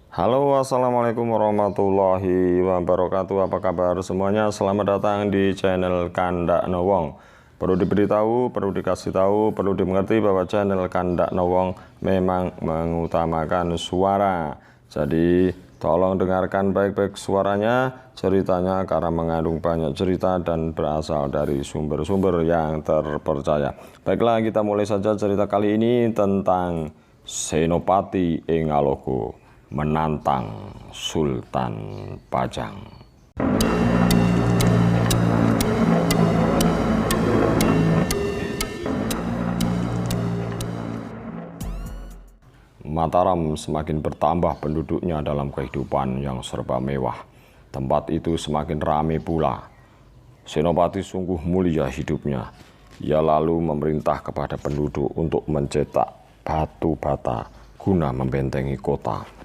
Halo, assalamualaikum warahmatullahi wabarakatuh. Apa kabar semuanya? Selamat datang di channel Kandak Nowong. Perlu diberitahu, perlu dikasih tahu, perlu dimengerti bahwa channel Kandak Nowong memang mengutamakan suara. Jadi tolong dengarkan baik-baik suaranya, ceritanya karena mengandung banyak cerita dan berasal dari sumber-sumber yang terpercaya. Baiklah, kita mulai saja cerita kali ini tentang Senopati Engalogo menantang Sultan Pajang. Mataram semakin bertambah penduduknya dalam kehidupan yang serba mewah. Tempat itu semakin ramai pula. Senopati sungguh mulia hidupnya. Ia lalu memerintah kepada penduduk untuk mencetak batu bata guna membentengi kota.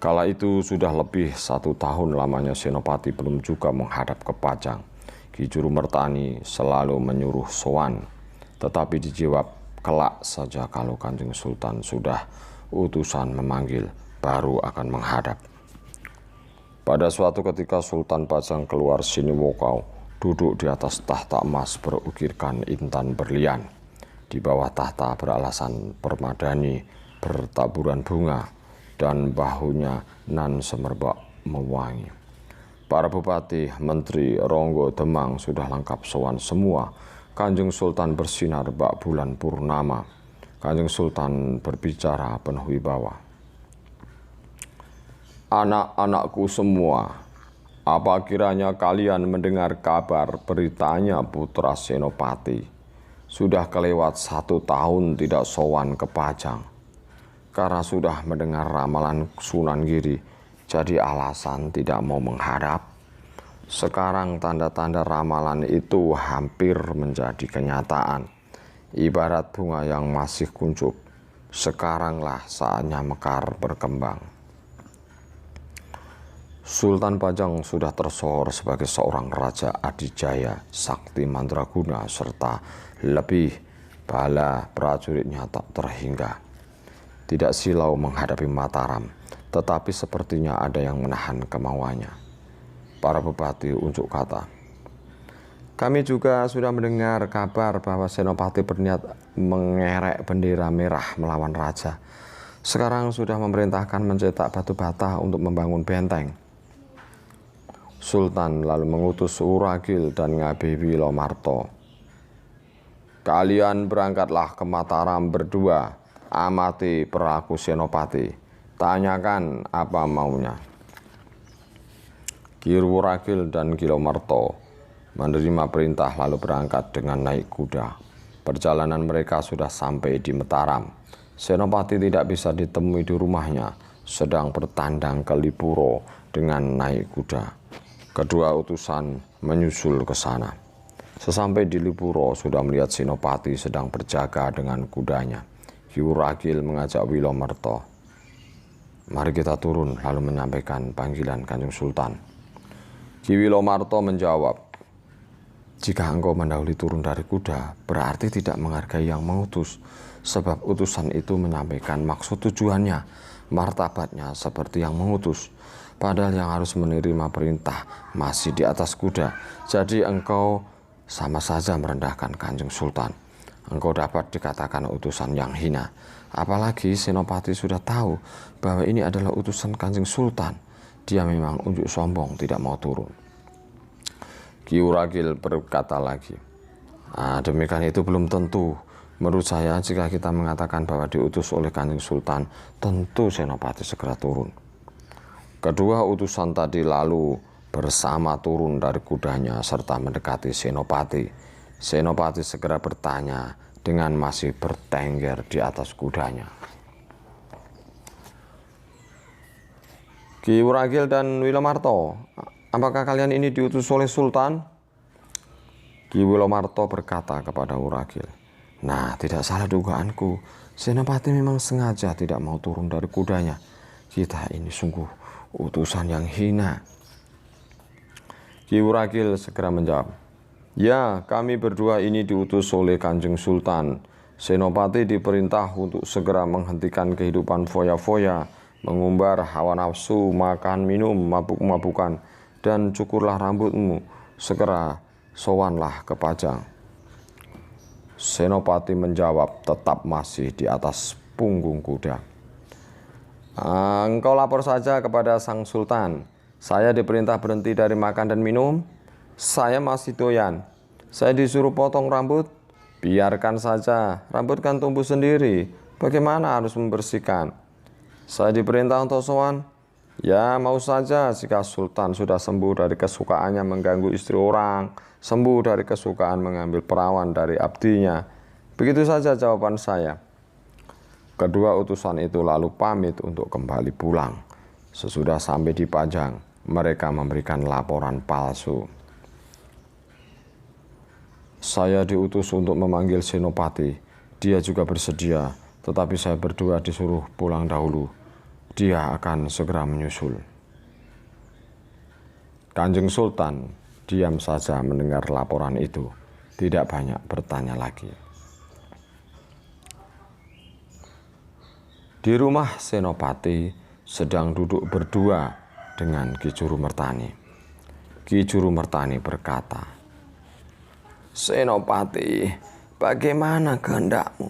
Kala itu sudah lebih 1 tahun lamanya Senopati belum juga menghadap ke Pajang. Ki Jurumertani selalu menyuruh sowan, tetapi dijawab kelak saja kalau Kanjeng Sultan sudah utusan memanggil, baru akan menghadap. Pada suatu ketika Sultan Pajang keluar Siniwokau, duduk di atas tahta emas berukirkan intan berlian. Di bawah tahta beralasan permadani bertaburan bunga, dan bahunya nan semerbak mewangi. Para bupati, menteri, ronggo, demang sudah lengkap sowan semua. Kanjeng Sultan bersinar bak bulan purnama. Kanjeng Sultan berbicara penuh wibawa. Anak-anakku semua, apa kiranya kalian mendengar kabar beritanya putra Senopati sudah kelewat 1 tahun tidak sowan ke Pajang. Karena sudah mendengar ramalan Sunan Giri, jadi alasan tidak mau menghadap. Sekarang tanda-tanda ramalan itu hampir menjadi kenyataan. Ibarat bunga yang masih kuncup, sekaranglah saatnya mekar berkembang. Sultan Pajang sudah tersohor sebagai seorang raja adijaya, sakti mandraguna, serta lebih bala prajuritnya tak terhingga. Tidak silau menghadapi Mataram, tetapi sepertinya ada yang menahan kemauannya. Para bupati unjuk kata. Kami juga sudah mendengar kabar bahwa Senopati berniat mengerek bendera merah melawan raja. Sekarang sudah memerintahkan mencetak batu bata untuk membangun benteng. Sultan lalu mengutus Uragil dan Ngabewi Lomarto. Kalian berangkatlah ke Mataram berdua. Amati perilaku Senopati, tanyakan apa maunya. Ki Wuragil dan Ki Lomarto menerima perintah lalu berangkat dengan naik kuda. Perjalanan mereka sudah sampai di Mataram. Senopati tidak bisa ditemui di rumahnya, sedang bertandang ke Lipuro dengan naik kuda. Kedua utusan menyusul ke sana. Sesampai di Lipuro sudah melihat Senopati sedang berjaga dengan kudanya. Ki Wuragil mengajak Wilomerto. Mari kita turun, lalu menyampaikan panggilan Kanjeng Sultan. Ki Wilomarto menjawab, jika engkau mendahului turun dari kuda, berarti tidak menghargai yang mengutus. Sebab utusan itu menyampaikan maksud tujuannya, martabatnya seperti yang mengutus. Padahal yang harus menerima perintah masih di atas kuda. Jadi engkau sama saja merendahkan Kanjeng Sultan. Engkau dapat dikatakan utusan yang hina. Apalagi Senopati sudah tahu bahwa ini adalah utusan Kanjeng Sultan. Dia memang unjuk sombong tidak mau turun. Ki Wuragil berkata lagi, demikian itu belum tentu. Menurut saya jika kita mengatakan bahwa diutus oleh Kanjeng Sultan, tentu Senopati segera turun. Kedua utusan tadi lalu bersama turun dari kudanya serta mendekati Senopati. Senopati segera bertanya dengan masih bertengger di atas kudanya. Ki Wuragil dan Wilomarto, apakah kalian ini diutus oleh Sultan? Ki Wilomarto berkata kepada Wuragil, nah, tidak salah dugaanku. Senopati memang sengaja tidak mau turun dari kudanya. Kita ini sungguh utusan yang hina. Ki Wuragil segera menjawab, ya, kami berdua ini diutus oleh Kanjeng Sultan. Senopati diperintah untuk segera menghentikan kehidupan foya-foya mengumbar hawa nafsu, makan, minum, mabuk-mabukan, dan cukurlah rambutmu, segera sowanlah ke Pajang. Senopati menjawab, tetap masih di atas punggung kuda. Engkau lapor saja kepada Sang Sultan. Saya diperintah berhenti dari makan dan minum. Saya masih doyan. Saya disuruh potong rambut. Biarkan saja, rambut kan tumbuh sendiri. Bagaimana harus membersihkan? Saya diperintah untuk sowan. Ya, mau saja jika Sultan sudah sembuh dari kesukaannya mengganggu istri orang, sembuh dari kesukaan mengambil perawan dari abdinya. Begitu saja jawaban saya. Kedua utusan itu lalu pamit untuk kembali pulang. Sesudah sampai di Pajang, mereka memberikan laporan palsu. Saya diutus untuk memanggil Senopati. Dia juga bersedia, tetapi saya berdua disuruh pulang dahulu. Dia akan segera menyusul. Kanjeng Sultan diam saja mendengar laporan itu, tidak banyak bertanya lagi. Di rumah Senopati sedang duduk berdua dengan Ki Jurumertani. Ki Jurumertani berkata, "Senopati, bagaimana kehendakmu?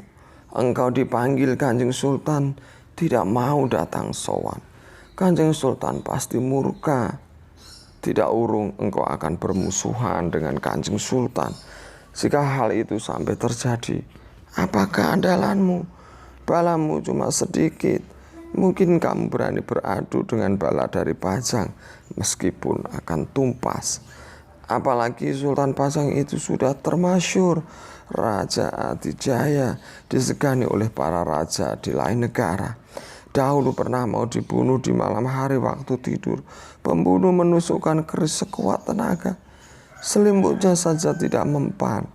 Engkau dipanggil Kanjeng Sultan, tidak mau datang sowan. Kanjeng Sultan pasti murka. Tidak urung engkau akan bermusuhan dengan Kanjeng Sultan. Jika hal itu sampai terjadi, apakah andalanmu? Balamu cuma sedikit. Mungkin kamu berani beradu dengan bala dari Pajang, meskipun akan tumpas. Apalagi Sultan Pajang itu sudah termasyhur, Raja Adijaya, disegani oleh para raja di lain negara. Dahulu pernah mau dibunuh di malam hari waktu tidur. Pembunuh menusukkan keris sekuat tenaga. Selimutnya saja tidak mempan.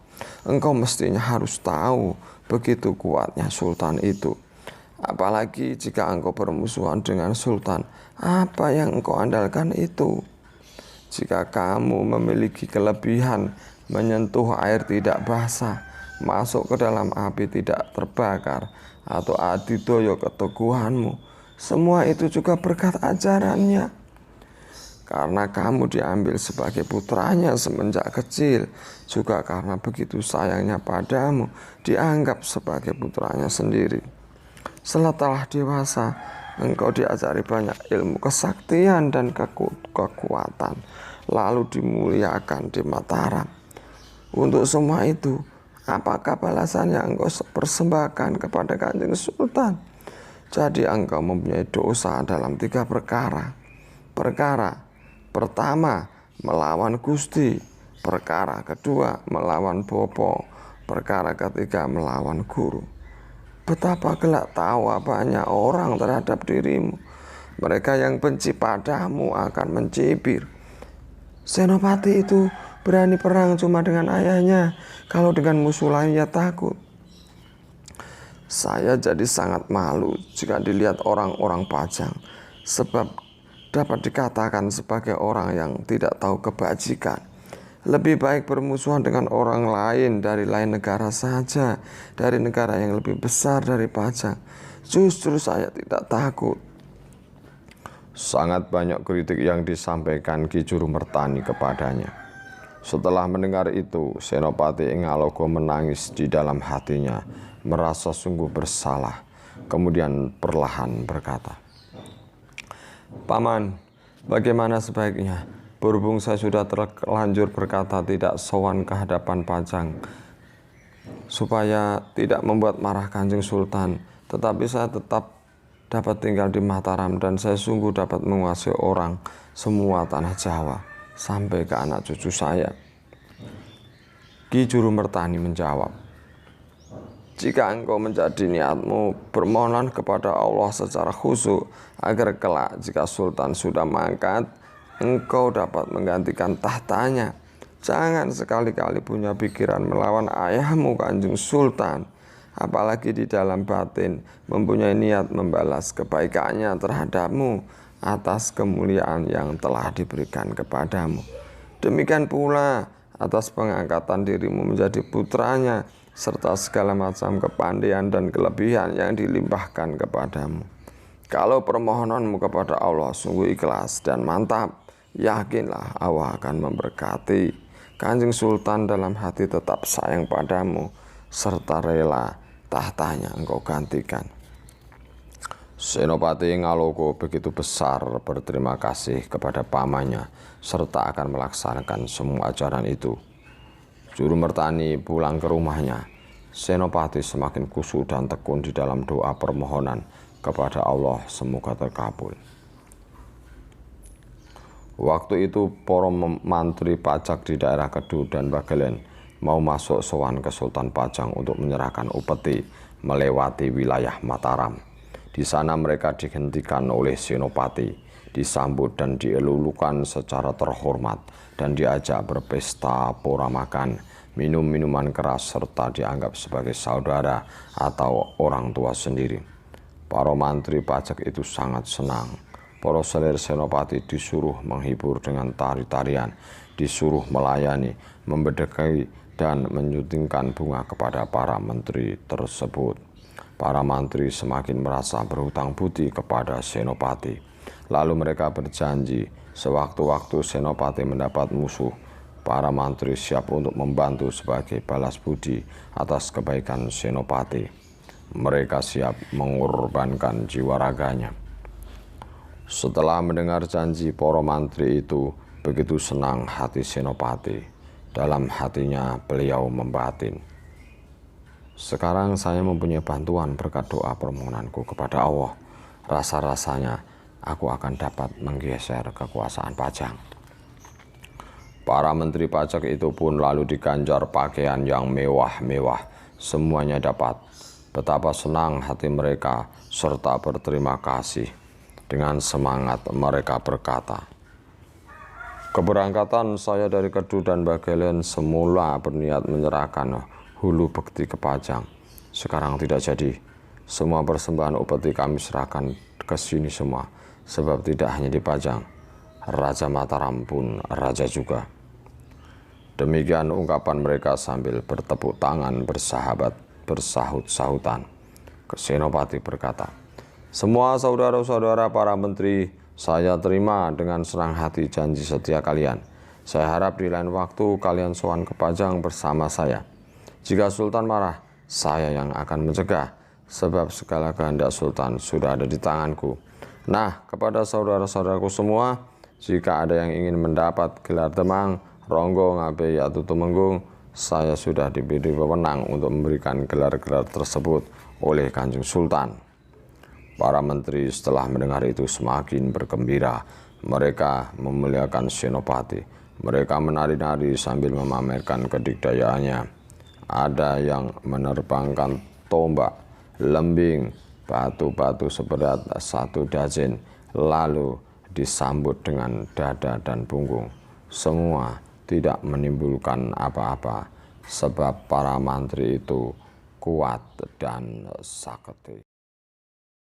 Engkau mestinya harus tahu begitu kuatnya Sultan itu. Apalagi jika engkau bermusuhan dengan Sultan, apa yang engkau andalkan itu? Jika kamu memiliki kelebihan menyentuh air tidak basah, masuk ke dalam api tidak terbakar, atau adidoyo keteguhanmu, semua itu juga berkat ajarannya. Karena kamu diambil sebagai putranya semenjak kecil, juga karena begitu sayangnya padamu, dianggap sebagai putranya sendiri. Setelah dewasa, engkau diajari banyak ilmu kesaktian dan kekuatan, lalu dimuliakan di Mataram. Untuk semua itu, apakah balasan yang engkau persembahkan kepada Kanjeng Sultan? Jadi engkau mempunyai dosa dalam 3 perkara. Perkara pertama, melawan Gusti. Perkara kedua, melawan Bopo. Perkara ketiga, melawan guru. Betapa gelak tawa banyak orang terhadap dirimu. Mereka yang benci padamu akan mencibir. Senopati itu berani perang cuma dengan ayahnya. Kalau dengan musuh lain ia takut. Saya jadi sangat malu jika dilihat orang-orang Pajang, sebab dapat dikatakan sebagai orang yang tidak tahu kebajikan. Lebih baik bermusuhan dengan orang lain dari lain negara saja, dari negara yang lebih besar dari Pajang. Justru saya tidak takut. Sangat banyak kritik yang disampaikan Ki Jurumertani kepadanya. Setelah mendengar itu, Senopati Engalogo menangis di dalam hatinya, merasa sungguh bersalah. Kemudian perlahan berkata, "Paman, bagaimana sebaiknya? Berhubung saya sudah terlanjur berkata tidak sowan ke hadapan Pajang, supaya tidak membuat marah Kanjeng Sultan, tetapi saya tetap dapat tinggal di Mataram dan saya sungguh dapat menguasai orang semua tanah Jawa sampai ke anak cucu saya." Ki Jurumertani menjawab, "Jika engkau menjadi niatmu, bermohonlah kepada Allah secara khusyuk agar kelak jika Sultan sudah mangkat, engkau dapat menggantikan tahtanya. Jangan sekali-kali punya pikiran melawan ayahmu Kanjeng Sultan, apalagi di dalam batin mempunyai niat membalas kebaikannya terhadapmu atas kemuliaan yang telah diberikan kepadamu. Demikian pula atas pengangkatan dirimu menjadi putranya, serta segala macam kepandaian dan kelebihan yang dilimpahkan kepadamu. Kalau permohonanmu kepada Allah sungguh ikhlas dan mantap, yakinlah Allah akan memberkati. Kanjeng Sultan dalam hati tetap sayang padamu, serta rela tahtanya engkau gantikan. Senopati Ngaloko begitu besar berterima kasih kepada pamannya, serta akan melaksanakan semua ajaran itu. Juru Mertani pulang ke rumahnya. Senopati semakin khusyuk dan tekun di dalam doa permohonan kepada Allah semoga terkabul. Waktu itu para mantri pajak di daerah Kedu dan Bagelen mau masuk sowan ke Sultan Pajang untuk menyerahkan upeti melewati wilayah Mataram. Di sana mereka dihentikan oleh Senopati, disambut dan dielulukan secara terhormat dan diajak berpesta pora makan, minum minuman keras serta dianggap sebagai saudara atau orang tua sendiri. Para mantri pajak itu sangat senang. Para selir Senopati disuruh menghibur dengan tari-tarian, disuruh melayani, membedakai dan menyuntingkan bunga kepada para menteri tersebut. Para mantri semakin merasa berhutang budi kepada Senopati. Lalu mereka berjanji sewaktu-waktu Senopati mendapat musuh, para mantri siap untuk membantu sebagai balas budi atas kebaikan Senopati. Mereka siap mengorbankan jiwa raganya. Setelah mendengar janji para mantri itu, begitu senang hati Senopati. Dalam hatinya beliau membatin, sekarang saya mempunyai bantuan berkat doa permohonanku kepada Allah. Rasa-rasanya aku akan dapat menggeser kekuasaan Pajang. Para menteri pajak itu pun lalu diganjar pakaian yang mewah-mewah. Semuanya dapat. Betapa senang hati mereka serta berterima kasih. Dengan semangat mereka berkata, keberangkatan saya dari Kedu dan Bagelen semula berniat menyerahkan hulu bekti ke Pajang. Sekarang tidak jadi. Semua persembahan upeti kami serahkan ke sini semua. Sebab tidak hanya di Pajang, Raja Mataram pun raja juga. Demikian ungkapan mereka sambil bertepuk tangan bersahabat bersahut-sahutan. Senopati berkata, semua saudara-saudara para menteri, saya terima dengan senang hati janji setia kalian. Saya harap di lain waktu kalian sowan ke Pajang bersama saya. Jika Sultan marah, saya yang akan mencegah, sebab segala kehendak Sultan sudah ada di tanganku. Nah, kepada saudara-saudaraku semua, jika ada yang ingin mendapat gelar Demang, Ronggo, Ngabe, atau Tumenggung, saya sudah diberi wewenang untuk memberikan gelar-gelar tersebut oleh Kanjeng Sultan. Para menteri setelah mendengar itu semakin bergembira. Mereka memuliakan Senopati. Mereka menari-nari sambil memamerkan kedikdayaannya. Ada yang menerbangkan tombak, lembing, batu-batu seberat 1 dozen, lalu disambut dengan dada dan punggung. Semua tidak menimbulkan apa-apa, sebab para mantri itu kuat dan sakti.